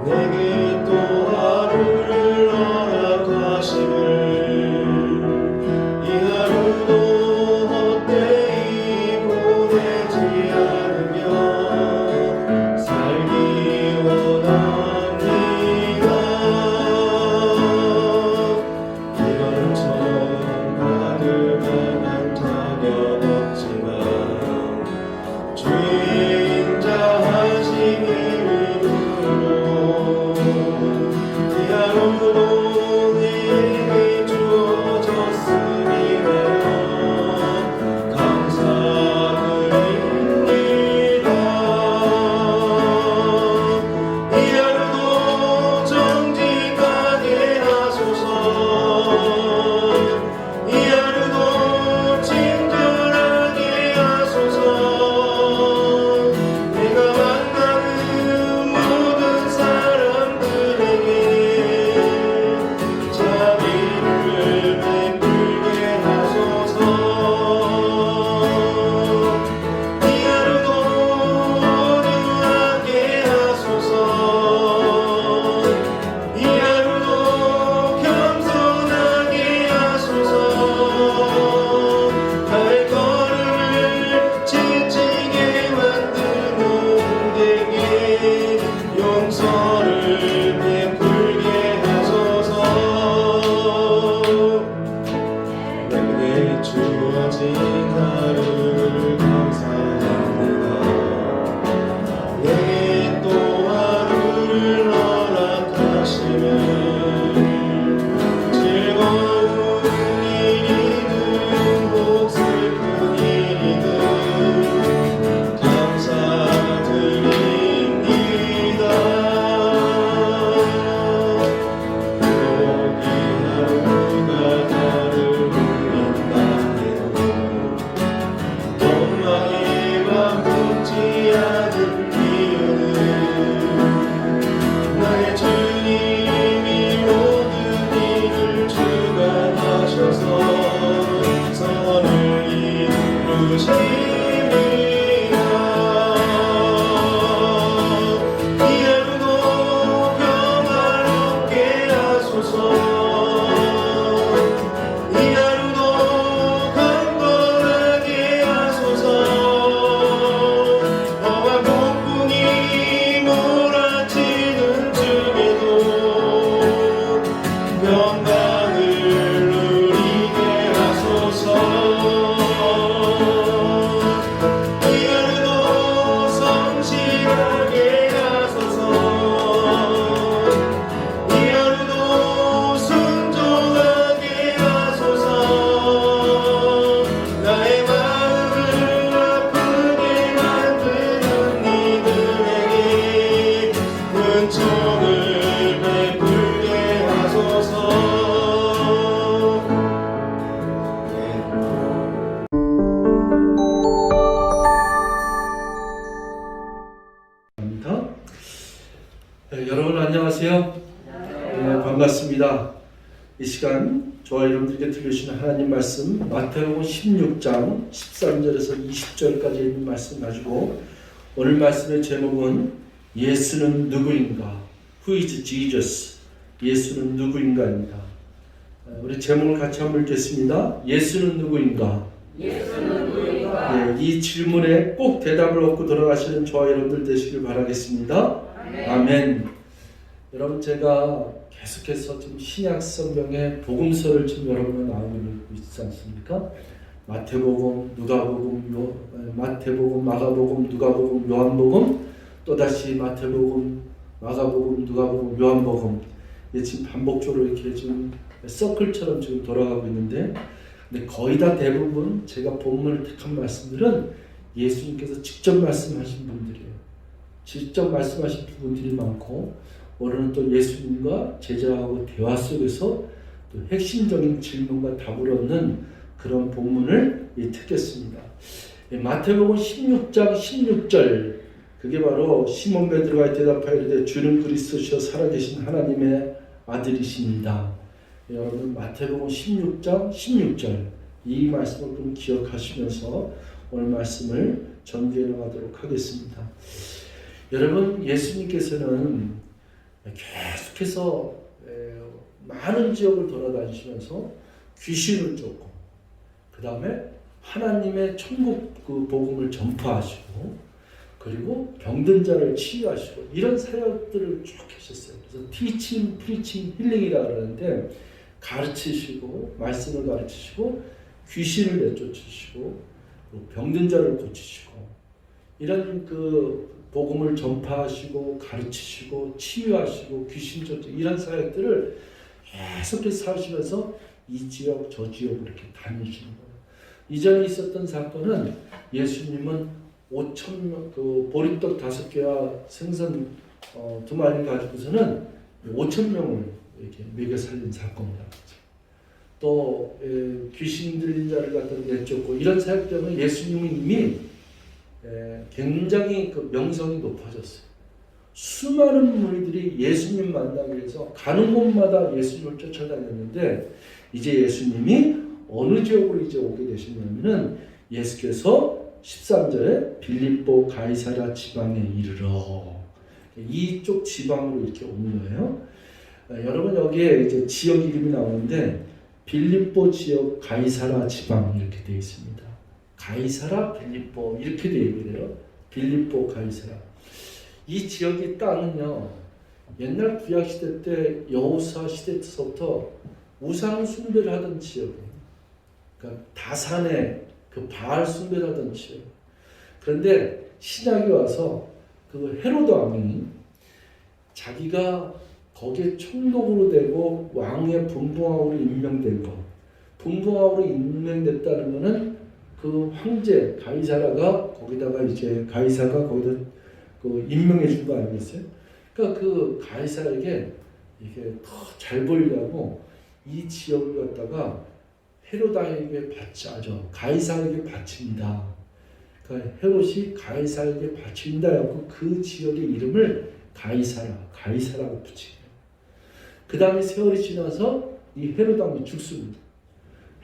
내게 또 하루를 허락하심을 이 하루도 헛되이 보내지 않으며 살기 원합니다. 이것처럼 받을 만한 자격 없지만 주의 인자하심이 여러분 안녕하세요. 반갑습니다. 이 시간 저와 여러분들께 들려주시는 하나님 말씀 마태복음 16장 13절에서 20절까지 있는 말씀 가지고 오늘 말씀의 제목은 예수는 누구인가? Who is Jesus? 예수는 누구인가입니다. 우리 제목을 같이 한번 읽겠습니다. 예수는 누구인가? 예수는 누구인가? 이 질문에 꼭 대답을 얻고 돌아가시는 저와 여러분들 되시길 바라겠습니다. 아멘. 여러분 제가 계속해서 지금 신약 성경의 복음서를 지금 여러분과 나누고 있지 않습니까? 마태복음, 누가복음, 마태복음, 마가복음, 누가복음, 요한복음, 또다시 마태복음, 마가복음, 누가복음, 요한복음. 지금 반복적으로 이렇게 지금 서클처럼 지금 돌아가고 있는데, 근데 거의 다 대부분 제가 본문을 택한 말씀들은 예수님께서 직접 말씀하신 분들이에요. 직접 말씀하신 부분들이 많고, 오늘은 또 예수님과 제자하고 대화 속에서 또 핵심적인 질문과 답을 얻는 그런 본문을 택했습니다. 마태복음 16장 16절, 그게 바로 시몬 베드로가 대답하여 이르되 주는 그리스도시요 살아계신 하나님의 아들이십니다. 여러분 마태복음 16장 16절 이 말씀을 좀 기억하시면서 오늘 말씀을 전개해 나가도록 하겠습니다. 여러분 예수님께서는 계속해서 많은 지역을 돌아다니시면서 귀신을 쫓고 그 다음에 하나님의 천국 그 복음을 전파하시고 그리고 병든 자를 치유하시고 이런 사역들을 쭉 하셨어요. 그래서 티칭, 프리칭, 힐링이라 그러는데 가르치시고 말씀을 가르치시고 귀신을 내쫓으시고 병든 자를 고치시고 이런 그 복음을 전파하시고 가르치시고 치유하시고 귀신 쫓고 이런 사역들을 계속해서 하시면서 이 지역 저 지역 이렇게 다니시는 거예요. 이전에 있었던 사건은 예수님은 5,000명 그 보리떡 5개와 생선 2마리 가지고서는 5,000명을 이렇게 먹여 살린 사건이라고 하죠. 또 귀신 들린 자를 갖다 내쫓고 이런 사역 때문에 예수님은 이미 굉장히 그 명성이 높아졌어요. 수많은 무리들이 예수님 만나기 위해서 가는 곳마다 예수님을 쫓아다녔는데 이제 예수님이 어느 지역으로 이제 오게 되시냐면은 예수께서 13절에 빌립보 가이사랴 지방에 이르러 이쪽 지방으로 이렇게 오는 거예요. 여러분 여기에 이제 지역 이름이 나오는데 빌립보 지역 가이사랴 지방 이렇게 되어 있습니다. 가이사랴 빌립보 이렇게 되어 있고요. 빌립보 가이사랴. 이 지역의 땅은요. 옛날 구약 시대 때 여호수아 시대부터 우상 숭배를 하던 지역이에요. 그러니까 다산에 그 바알 숭배를 하던 지역. 그런데 신약이 와서 그 헤로드 왕이 자기가 거기에 총독으로 되고 왕의 분봉왕으로 임명된 거. 분봉왕으로 임명됐다는 것은 그 황제 가이사라가 거기다가 이제 가이사가 거기다 그 임명해 준 거 아니겠어요? 그러니까 그 가이사에게 이게 더 잘 보이려고 이 지역을 갖다가 헤로다에게 바치죠. 가이사에게 바칩니다. 그러니까 헤롯이 가이사에게 바친다고 그 지역의 이름을 가이사라고 붙이게요. 그 다음에 세월이 지나서 이 헤롯 왕이 죽습니다.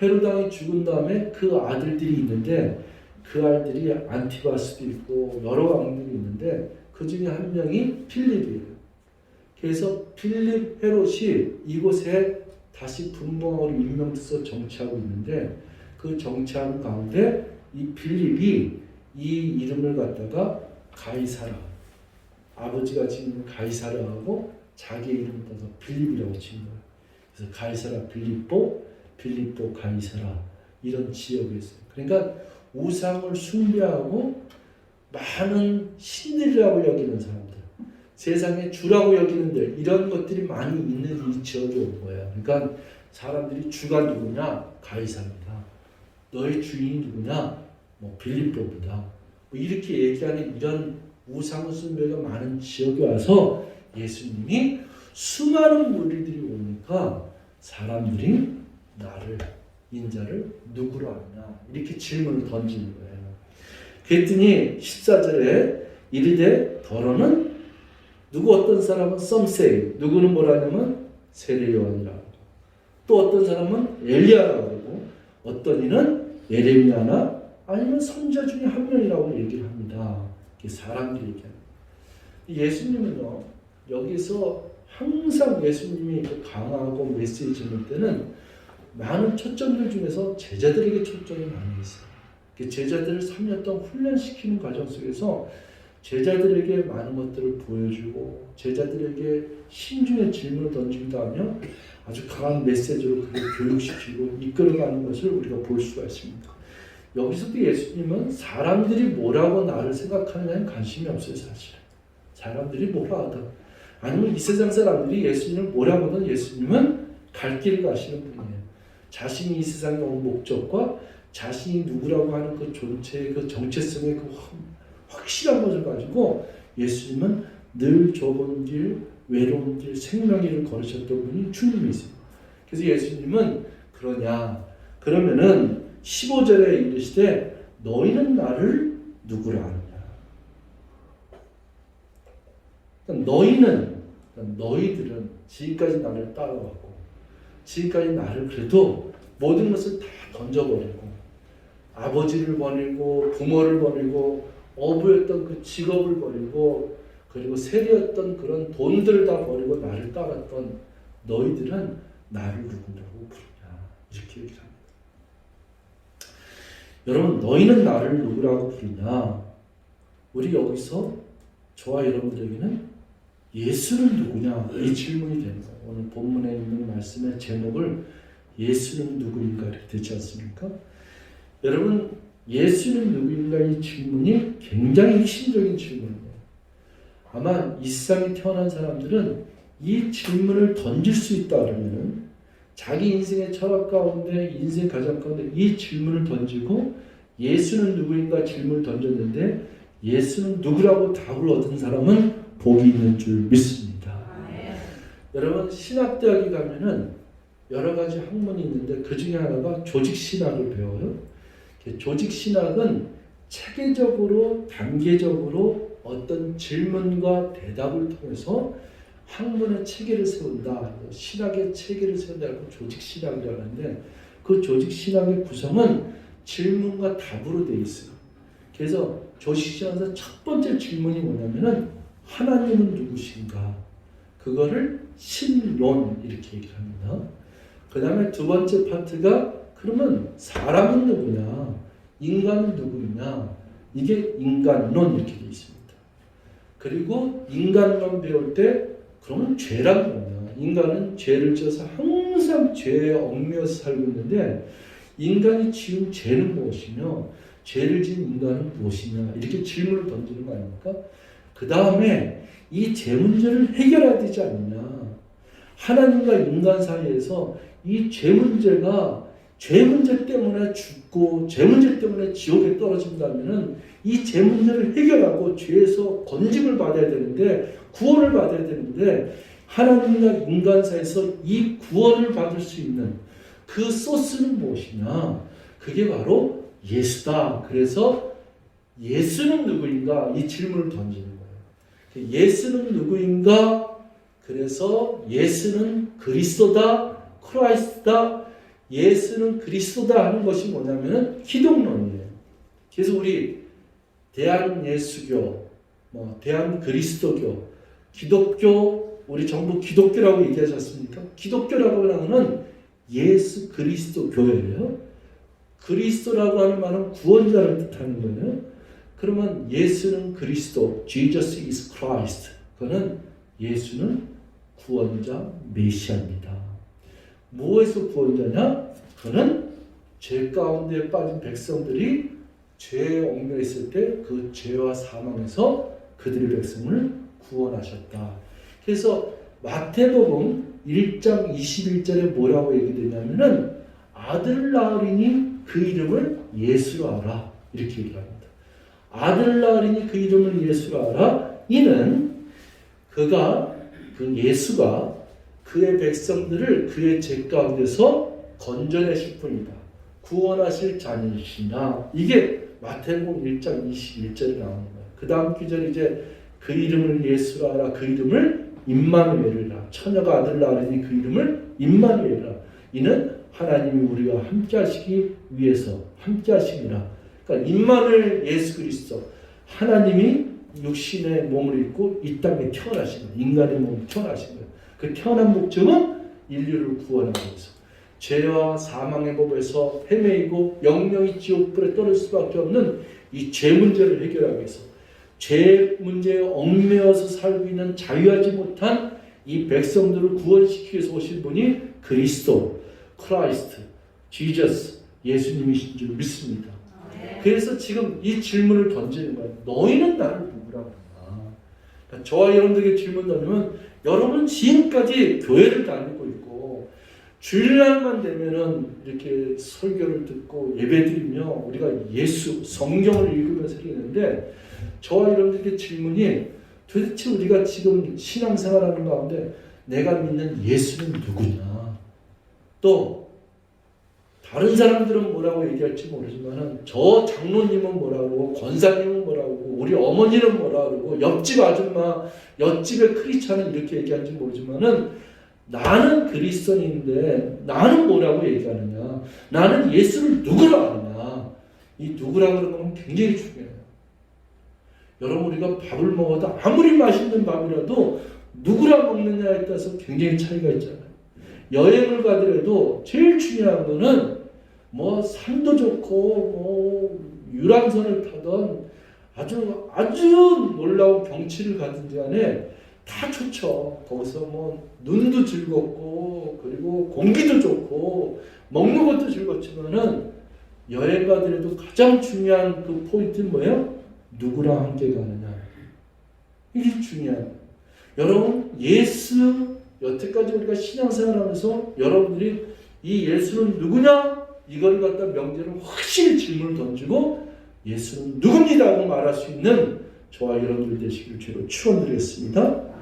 헤롯 왕이 죽은 다음에 그 아들들이 있는데 그 아들이 안티바스도 있고 여러 왕들이 있는데 그 중에 한 명이 필립이에요. 그래서 필립 헤롯이 이곳에 다시 분봉왕으로 임명돼서 정치하고 있는데 그 정치하는 가운데 이 필립이 이 이름을 갖다가 가이사라 아버지가 지은 가이사라하고 자기 이름을 따서 빌립이라고 지은 거예요. 그래서 가이사라 빌립보 가이사라 이런 지역이 있어요. 그러니까 우상을 숭배하고 많은 신들이라고 여기는 사람들, 세상에 주라고 여기는 데 이런 것들이 많이 있는 이 지역에 온 거예요. 그러니까 사람들이 주가 누구냐? 가이사입니다. 너의 주인이 누구냐? 뭐 빌립보입니다. 뭐 이렇게 얘기하는 이런 우상 숭배가 많은 지역에 와서 예수님이 수많은 무리들이 오니까 사람들이 나를 인자를 누구로 아느냐 이렇게 질문을 던지는 거예요. 그랬더니 14절에 이르되 더러는 누구 어떤 사람은 some say 누구는 뭐라냐면 세례 요한이라고 또 어떤 사람은 엘리야라고 그러고 어떤 이는 예레미야나 아니면 선지자 중에 한 명이라고 얘기를 합니다. 사람들이 얘기합니다. 예수님은요 여기서 항상 예수님이 강하고 메시지 주는 때는 많은 초점들 중에서 제자들에게 초점이 많이 있어요. 제자들을 3년 동안 훈련시키는 과정 속에서 제자들에게 많은 것들을 보여주고 제자들에게 신중의 질문을 던지기도 하며 아주 강한 메시지로 그를 교육시키고 이끌어가는 것을 우리가 볼 수가 있습니다. 여기서도 예수님은 사람들이 뭐라고 나를 생각하느냐에 관심이 없어요. 사실 사람들이 뭐라 하든 아니면 이 세상 사람들이 예수님을 뭐라고 하든 예수님은 갈 길을 가시는 분이에요. 자신이 이 세상에 온 목적과 자신이 누구라고 하는 그 존재의 그 정체성의 그 확실한 것을 가지고 예수님은 늘 좁은 길, 외로운 길, 생명길을 걸으셨던 분이 주님이세요. 그래서 예수님은 그러면은 15절에 이르시되 너희는 나를 누구라 하느냐. 그러니까 너희들은 지금까지 나를 따라왔고 지금까지 나를 그래도 모든 것을 다 던져버리고 아버지를 버리고 부모를 버리고 어부였던 그 직업을 버리고 그리고 세리였던 그런 돈들을 다 버리고 나를 따랐던 너희들은 나를 누구라고 부르냐 이렇게 얘기를 합니다. 여러분 너희는 나를 누구라고 부르냐? 우리 여기서 저와 여러분들에게는 예수는 누구냐 이 질문이 됩니다. 오늘 본문에 있는 말씀의 제목을 예수는 누구인가 이렇게 되지 않습니까? 여러분 예수는 누구인가 이 질문이 굉장히 핵심적인 질문이에요. 아마 이 세상에 태어난 사람들은 이 질문을 던질 수 있다 그러면은 자기 인생의 철학 가운데 인생 가정 가운데 이 질문을 던지고 예수는 누구인가 질문을 던졌는데 예수는 누구라고 답을 얻은 사람은 복이 있는 줄 믿습니다. 여러분 신학대학에 가면은 여러 가지 학문이 있는데 그 중에 하나가 조직신학을 배워요. 조직신학은 체계적으로 단계적으로 어떤 질문과 대답을 통해서 학문의 체계를 세운다. 신학의 체계를 세운다고 조직신학이라고 하는데 그 조직신학의 구성은 질문과 답으로 되어 있어요. 그래서 조직신학에서 첫 번째 질문이 뭐냐면은 하나님은 누구신가? 그거를 신론 이렇게 얘기를 합니다. 그 다음에 두 번째 파트가 그러면 사람은 누구냐? 인간은 누구냐? 이게 인간론 이렇게 되어 있습니다. 그리고 인간론 배울 때 그러면 죄란 뭐냐? 인간은 죄를 지어서 항상 죄에 얽매여서 살고 있는데 인간이 지은 죄는 무엇이며 죄를 지은 인간은 무엇이냐? 이렇게 질문을 던지는 거 아닙니까? 그 다음에 이 죄 문제를 해결해야 되지 않느냐? 하나님과 인간 사이에서 이 죄 문제가 죄 문제 때문에 죽고 죄 문제 때문에 지옥에 떨어진다면은 이 죄 문제를 해결하고 죄에서 건짐을 받아야 되는데 구원을 받아야 되는데 하나님과 인간 사이에서 이 구원을 받을 수 있는 그 소스는 무엇이냐? 그게 바로 예수다. 그래서 예수는 누구인가? 이 질문을 던지는 거예요. 예수는 누구인가? 그래서 예수는 그리스도다. 크라이스트다. 예수는 그리스도다 하는 것이 뭐냐면은 기독론이에요. 그래서 우리 대한예수교, 대한그리스도교, 기독교, 우리 전부 기독교라고 얘기하지 않습니까? 기독교라고 하는 예수 그리스도 교회예요. 그리스도라고 하는 말은 구원자를 뜻하는 거예요. 그러면 예수는 그리스도, Jesus is Christ. 그거는 예수는 구원자 메시아입니다. 무엇에서 구원자냐? 그는 죄 가운데 빠진 백성들이 죄에 얽매여 있을 때 그 죄와 사망에서 그들의 백성을 구원하셨다. 그래서 마태복음 1장 21절에 뭐라고 얘기되냐면은 아들 낳으리니 그 이름을 예수로 알아. 이렇게 얘기를 합니다. 아들 낳으리니 그 이름을 예수로 알아. 이는 그가 그 예수가 그의 백성들을 그의 죄 가운데서 건져내실 분이다. 구원하실 자니시나. 이게 마태복음 1장 21절에 나오는 거예요. 그 다음 구절 이제 그 이름을 예수라 하라. 그 이름을 임마누엘이라. 처녀가 아들 낳으니 그 이름을 임마누엘이라. 이는 하나님이 우리와 함께 하시기 위해서 함께 하시니라. 그러니까 임마누엘 예수 그리스도. 하나님이 육신의 몸을 입고 이 땅에 태어나신 거예요. 인간의 몸을 태어나신 거예요. 그 태어난 목적은 인류를 구원하기 위해서. 죄와 사망의 법에서 헤매이고 영영이 지옥불에 떨어질 수밖에 없는 이 죄 문제를 해결하기 위해서 죄 문제에 얽매여서 살고 있는 자유하지 못한 이 백성들을 구원시키기 위해서 오신 분이 그리스도, 크라이스트, 지저스, 예수님이신 줄 믿습니다. 그래서 지금 이 질문을 던지는 거예요. 너희는 나를 누구라고 하나? 그러니까 저와 여러분들에게 질문 던지면 여러분 지금까지 교회를 다니고 있고 주일날만 되면은 이렇게 설교를 듣고 예배드리며 우리가 예수 성경을 읽으면서 있는데 저와 여러분들에게 질문이 도대체 우리가 지금 신앙생활하는 가운데 내가 믿는 예수는 누구냐? 또 다른 사람들은 뭐라고 얘기할지 모르지만 저 장로님은 뭐라고 권사님은 뭐라고 우리 어머니는 뭐라고 옆집 아줌마 옆집의 크리스찬은 이렇게 얘기하는지 모르지만 나는 그리스도인인데 나는 뭐라고 얘기하느냐? 나는 예수를 누구라 하느냐? 이 누구라 그러는 건 굉장히 중요해요. 여러분 우리가 밥을 먹어도 아무리 맛있는 밥이라도 누구랑 먹느냐에 따라서 굉장히 차이가 있잖아요. 여행을 가더라도 제일 중요한 거는 뭐 산도 좋고 뭐 유람선을 타던 아주 놀라운 경치를 가든지 간에 다 좋죠. 거기서 뭐 눈도 즐겁고 그리고 공기도 좋고 먹는 것도 즐겁지만은 여행 가더라도 가장 중요한 그 포인트는 뭐예요? 누구랑 함께 가느냐. 이게 중요해요. 여러분 예수 여태까지 우리가 신앙생활하면서 여러분들이 이 예수는 누구냐? 이걸 갖다 명제로 확실히 질문을 던지고 예수는 누굽니다 하고 말할 수 있는 저와 여러분들 되시길 주로 축원드리겠습니다.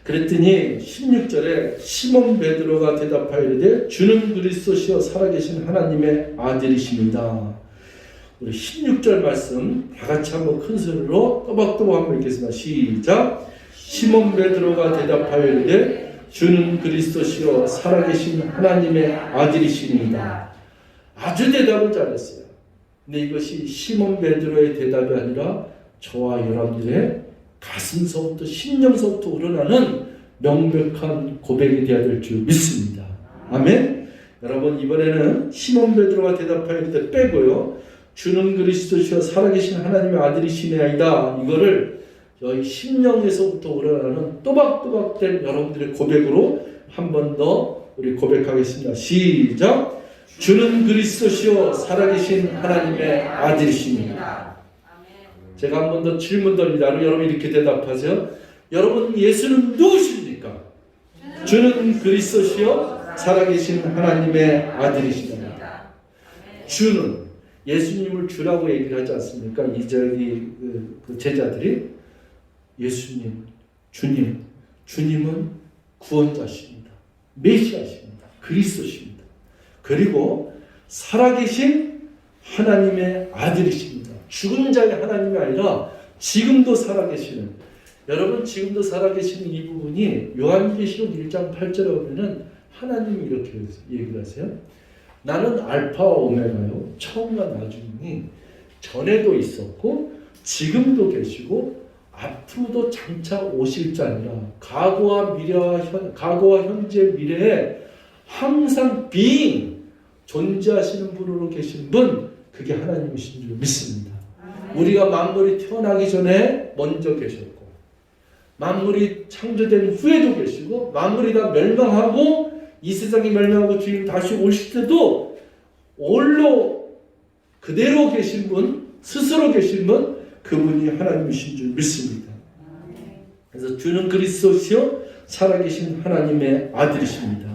그랬더니 16절에 시몬 베드로가 대답하여 이르되 주는 그리스도시요 살아계신 하나님의 아들이십니다. 우리 16절 말씀 다 같이 한번 큰 소리로 또박또박 한번 읽겠습니다. 시작. 시몬 베드로가 대답하여 이르되 주는 그리스도시요 살아계신 하나님의 아들이십니다. 아주 대답을 잘했어요. 근데 이것이 시몬 베드로의 대답이 아니라 저와 여러분들의 가슴서부터 심령서부터 우러나는 명백한 고백이 되어야 될 줄 믿습니다. 아멘. 여러분 이번에는 시몬 베드로가 대답하여 이르되 빼고요. 주는 그리스도시요 살아계신 하나님의 아들이시니이다. 이거를 저희 심령에서부터 우러나는 또박또박 된 여러분들의 고백으로 한 번 더 우리 고백하겠습니다. 시작. 주는 그리스도시요 살아계신 하나님의 아들이십니다. 제가 한 번 더 질문 던집니다. 여러분 이렇게 대답하세요. 여러분 예수는 누구십니까? 주는 그리스도시요 살아계신 하나님의 아들이십니다. 주는 예수님을 주라고 얘기를 하지 않습니까? 그 제자들이 예수님, 주님은 구원자십니다. 메시아십니다. 그리스도십니다. 그리고 살아계신 하나님의 아들이십니다. 죽은 자의 하나님이 아니라 지금도 살아계시는, 여러분 지금도 살아계시는 이 부분이 요한계시록 1장 8절에 보면은 하나님이 이렇게 얘기를 하세요. 나는 알파와 오메가요 처음과 나중이니 전에도 있었고 지금도 계시고 앞으로도 장차 오실 자니라. 과거와 현재 미래에 항상 being 존재하시는 분으로 계신 분, 그게 하나님이신 줄 믿습니다. 우리가 만물이 태어나기 전에 먼저 계셨고 만물이 창조된 후에도 계시고 만물이 다 멸망하고 이 세상이 멸망하고 주님 다시 오실 때도 홀로 그대로 계신 분, 스스로 계신 분, 그분이 하나님이신 줄 믿습니다. 그래서 주는 그리스도시요 살아계신 하나님의 아들이십니다.